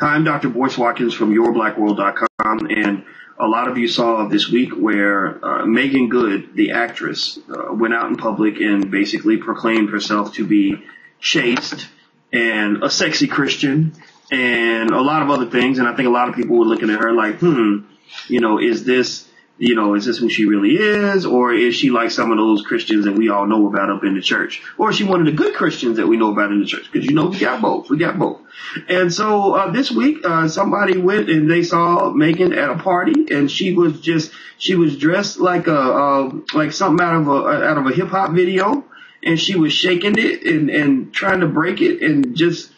Hi, I'm Dr. Boyce Watkins from yourblackworld.com, and a lot of you saw this week where Meagan Good, the actress, went out in public and basically proclaimed herself to be chaste and a sexy Christian and a lot of other things. And I think a lot of people were looking at her like, is this who she really is? Or is she like some of those Christians that we all know about up in the church? Or is she one of the good Christians that we know about in the church? Because, we got both. We got both. And so this week, somebody went and they saw Meagan at a party, and she was dressed like something out of a hip hop video, and she was shaking it and trying to break it and just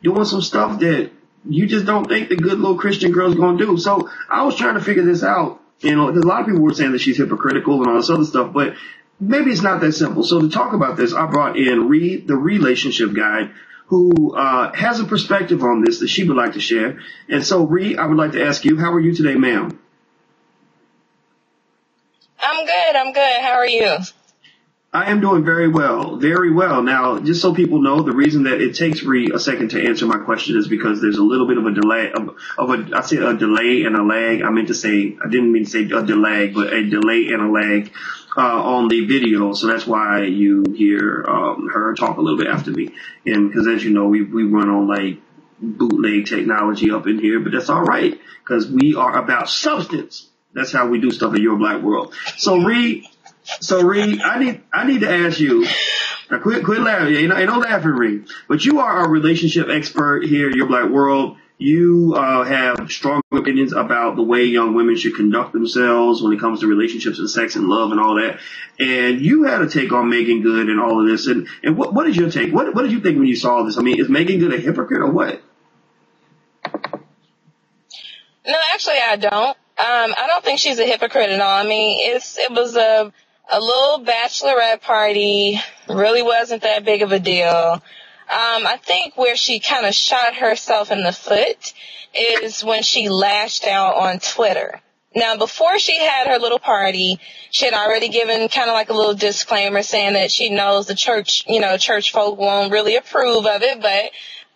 doing some stuff that you just don't think the good little Christian girl's going to do. So I was trying to figure this out. Because a lot of people were saying that she's hypocritical and all this other stuff, but maybe it's not that simple. So to talk about this, I brought in the relationship guide, who has a perspective on this that she would like to share. And so, Ree, I would like to ask you, how are you today, ma'am? I'm good. How are you? I am doing very well, very well. Now, just so people know, the reason that it takes Ree a second to answer my question is because there's a little bit of a delay, I said a delay and a lag. I didn't mean to say a delay, but a delay and a lag on the video. So that's why you hear her talk a little bit after me. And because, as you know, we run on like bootleg technology up in here, but that's all right because we are about substance. That's how we do stuff in Your Black World. So, Ree, I need to ask you. Now, quit laughing. Ain't no laughing, Ree. But you are a relationship expert here at Your Black World. You have strong opinions about the way young women should conduct themselves when it comes to relationships and sex and love and all that. And you had a take on Meagan Good and all of this. And what is your take? What did you think when you saw this? I mean, is Meagan Good a hypocrite or what? No, actually, I don't. I don't think she's a hypocrite at all. I mean, it was a little bachelorette party, really wasn't that big of a deal. I think where she kind of shot herself in the foot is when she lashed out on Twitter. Now, before she had her little party, she had already given kind of like a little disclaimer saying that she knows the church folk won't really approve of it, but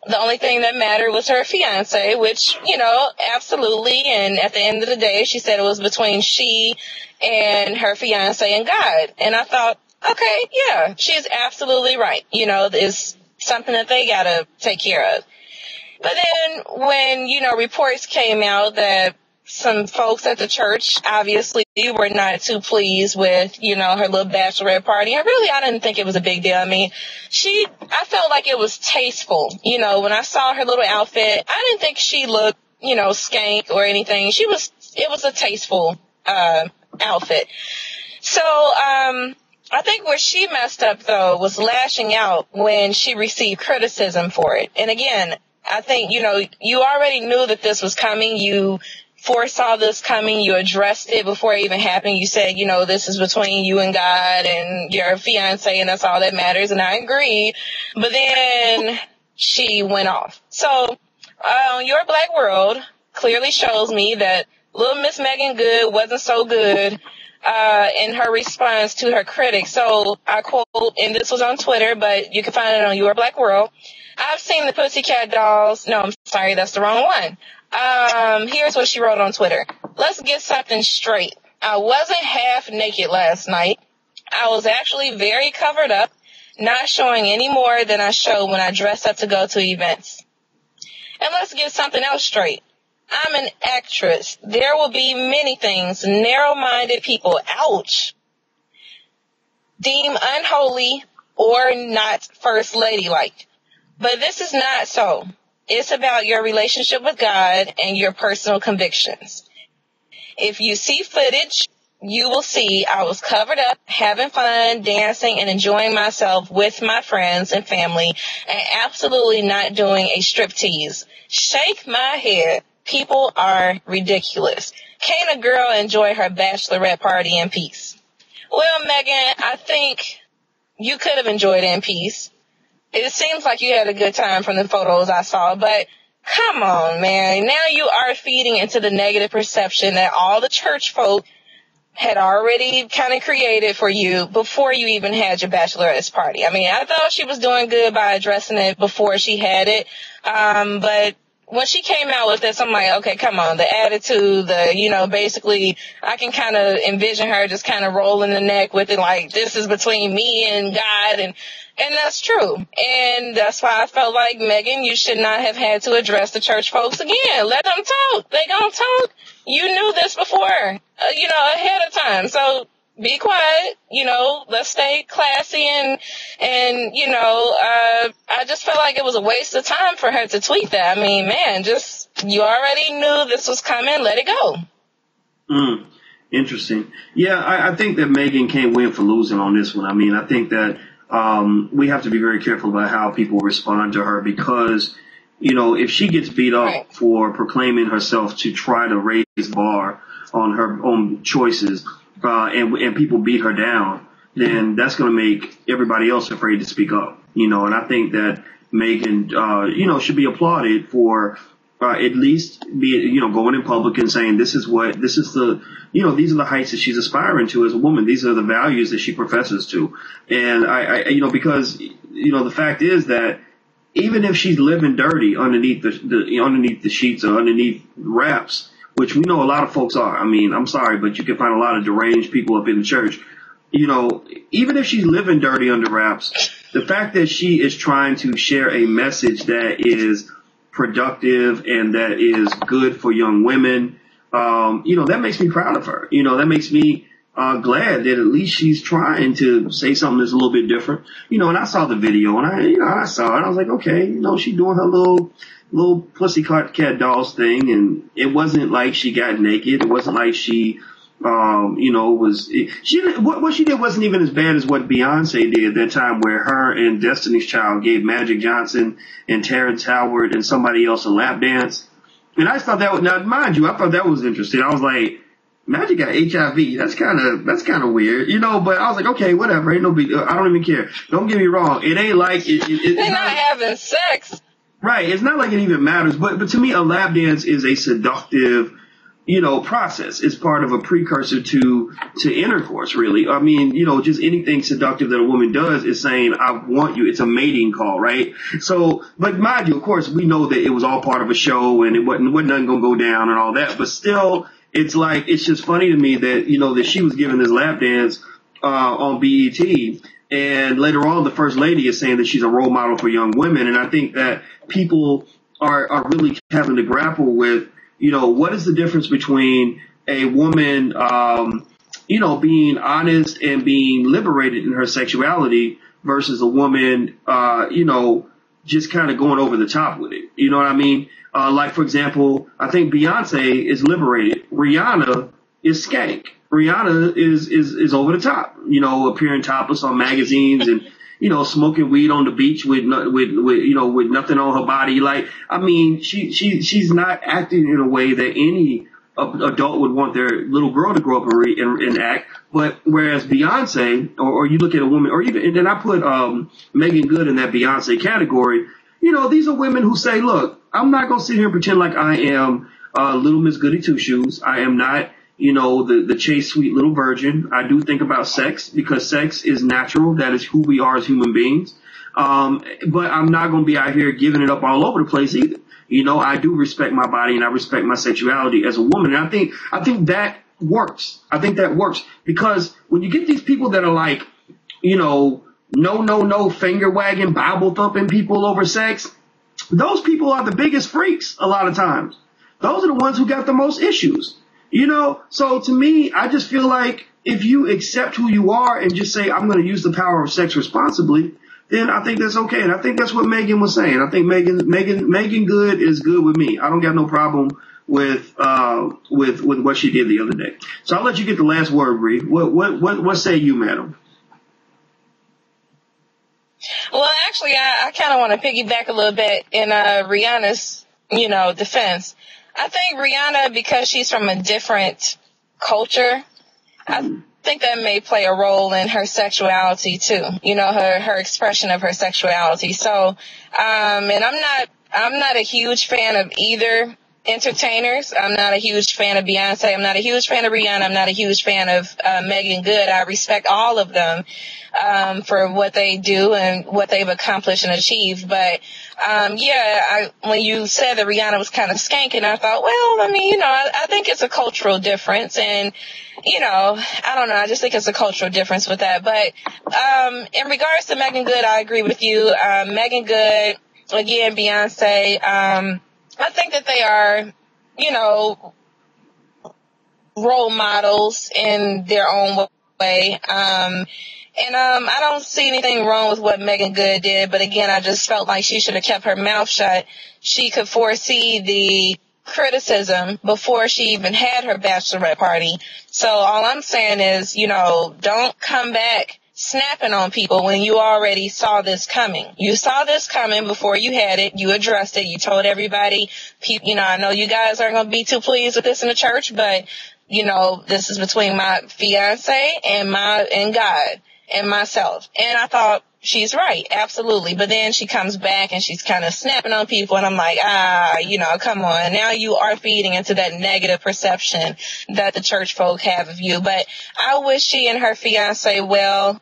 the only thing that mattered was her fiance, which, absolutely. And at the end of the day, she said it was between she and her fiance and God. And I thought, okay, yeah, she's absolutely right. It's something that they got to take care of. But then when, reports came out that some folks at the church obviously were not too pleased with, her little bachelorette party. And really, I didn't think it was a big deal. I mean, I felt like it was tasteful. When I saw her little outfit, I didn't think she looked, skank or anything. It was a tasteful, outfit. So, I think where she messed up though was lashing out when she received criticism for it. And again, I think, you already knew that this was coming. You foresaw this coming. You addressed it before it even happened. You said, this is between you and God and your fiance, and that's all that matters. And I agreed. But then she went off. So, Your Black World clearly shows me that little Miss Meagan Good wasn't so good in her response to her critics. So I quote, and this was on Twitter, but you can find it on Your Black World. I've seen the Pussycat Dolls. No, I'm sorry, that's the wrong one. Here's what she wrote on Twitter. Let's get something straight. I wasn't half naked last night. I was actually very covered up, not showing any more than I show when I dress up to go to events. And let's get something else straight. I'm an actress. There will be many things narrow-minded people, ouch, deem unholy or not first lady-like. But this is not so. It's about your relationship with God and your personal convictions. If you see footage, you will see I was covered up, having fun, dancing, and enjoying myself with my friends and family, and absolutely not doing a striptease. Shake my head. People are ridiculous. Can't a girl enjoy her bachelorette party in peace? Well, Meagan, I think you could have enjoyed it in peace. It seems like you had a good time from the photos I saw, but come on, man. Now you are feeding into the negative perception that all the church folk had already kind of created for you before you even had your bachelorette's party. I mean, I thought she was doing good by addressing it before she had it. But when she came out with this, I'm like, okay, come on, the attitude, basically I can kind of envision her just kind of rolling the neck with it, like, this is between me and God, and that's true. And that's why I felt like, Meagan, you should not have had to address the church folks again. Let them talk. They gonna talk. You knew this before, ahead of time. So be quiet, let's stay classy and I just felt like it was a waste of time for her to tweet that. I mean, man, you already knew this was coming. Let it go. Interesting. Yeah, I think that Meagan can't win for losing on this one. I mean, I think that we have to be very careful about how people respond to her because, if she gets beat up for proclaiming herself to try to raise the bar on her own choices, and people beat her down, then that's going to make everybody else afraid to speak up, and I think that Meagan, should be applauded for at least going in public and saying these are the heights that she's aspiring to as a woman. These are the values that she professes to. And because the fact is that even if she's living dirty underneath the sheets or underneath wraps, which we know a lot of folks are. I mean, I'm sorry, but you can find a lot of deranged people up in the church. Even if she's living dirty under wraps, the fact that she is trying to share a message that is productive and that is good for young women, that makes me proud of her. That makes me glad that at least she's trying to say something that's a little bit different. And I saw the video and I saw it. I was like, okay, she's doing her little pussycat dolls thing, and it wasn't like she got naked. It wasn't like she, what she did wasn't even as bad as what Beyonce did that time, where her and Destiny's Child gave Magic Johnson and Terrence Howard and somebody else a lap dance. And I thought now mind you, I thought that was interesting. I was like, Magic got HIV. That's kind of weird, but I was like, okay, whatever. Ain't no big deal. I don't even care. Don't get me wrong. It ain't like they're not having sex. Right. It's not like it even matters. But to me, a lap dance is a seductive, process. It's part of a precursor to intercourse, really. I mean, just anything seductive that a woman does is saying, I want you. It's a mating call, right? So, but mind you, of course, we know that it was all part of a show and it wasn't nothing going to go down and all that. But still, it's like, it's just funny to me that, that she was giving this lap dance, on BET. And later on, the first lady is saying that she's a role model for young women. And I think that people are really having to grapple with, what is the difference between a woman, being honest and being liberated in her sexuality versus a woman, just kind of going over the top with it. You know what I mean? Like, for example, I think Beyonce is liberated. Rihanna is skank. Rihanna is over the top, appearing topless on magazines and, smoking weed on the beach with nothing on her body. Like, I mean, she's not acting in a way that any adult would want their little girl to grow up and act. But whereas Beyonce, or you look at a woman, or even, and then I put, Meagan Good in that Beyonce category, these are women who say, look, I'm not going to sit here and pretend like I am, little Miss Goody Two Shoes. I am not, the chaste, sweet little virgin. I do think about sex because sex is natural. That is who we are as human beings. But I'm not going to be out here giving it up all over the place either. I do respect my body and I respect my sexuality as a woman. And I think that works. I think that works because when you get these people that are like, no, finger wagging, Bible thumping people over sex, those people are the biggest freaks a lot of times. Those are the ones who got the most issues. So to me, I just feel like if you accept who you are and just say, I'm going to use the power of sex responsibly, then I think that's okay. And I think that's what Meagan was saying. I think Meagan Good is good with me. I don't got no problem with what she did the other day. So I'll let you get the last word, Bree. What say you, madam? Well, actually, I kind of want to piggyback a little bit in Rihanna's, defense. I think Rihanna, because she's from a different culture, I think that may play a role in her sexuality too. Her expression of her sexuality. So, and I'm not a huge fan of either entertainers. I'm not a huge fan of Beyonce. I'm not a huge fan of Rihanna. I'm not a huge fan of Meagan Good. I respect all of them for what they do and what they've accomplished and achieved. But when you said that Rihanna was kind of skanking, I thought, well, I mean, I think it's a cultural difference, and, I don't know, I just think it's a cultural difference with that. But, in regards to Meagan Good, I agree with you. Meagan Good, again, Beyonce, I think that they are, role models in their own way. I don't see anything wrong with what Meagan Good did, but again, I just felt like she should have kept her mouth shut. She could foresee the criticism before she even had her bachelorette party. So all I'm saying is, don't come back snapping on people when you already saw this coming. You saw this coming before you had it. You addressed it. You told everybody, I know you guys aren't going to be too pleased with this in the church, but, this is between my fiance and God and myself. And I thought, she's right, absolutely. But then she comes back and she's kind of snapping on people, and I'm like, come on. Now you are feeding into that negative perception that the church folk have of you. But I wish she and her fiance well.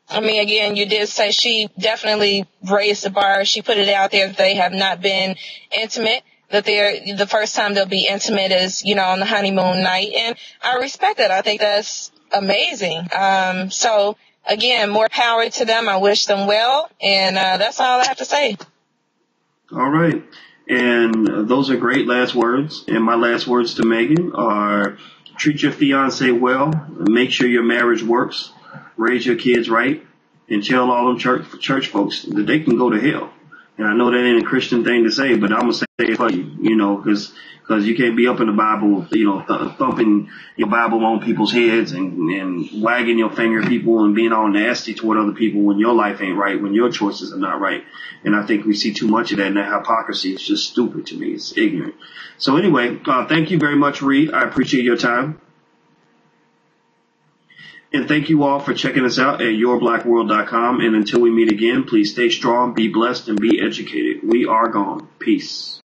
Again, you did say she definitely raised the bar. She put it out there that they have not been intimate, that the first time they'll be intimate is, on the honeymoon night. And I respect that. I think that's amazing. So again, more power to them. I wish them well. And that's all I have to say. All right. And those are great last words. And my last words to Meagan are treat your fiance well, make sure your marriage works, raise your kids right, and tell all them church folks that they can go to hell. And I know that ain't a Christian thing to say, but I'm going to say it for you, because you can't be up in the Bible, thumping your Bible on people's heads and wagging your finger at people and being all nasty toward other people when your life ain't right, when your choices are not right. And I think we see too much of that, and that hypocrisy is just stupid to me. It's ignorant. So anyway, thank you very much, Reed. I appreciate your time. And thank you all for checking us out at yourblackworld.com. And until we meet again, please stay strong, be blessed, and be educated. We are gone. Peace.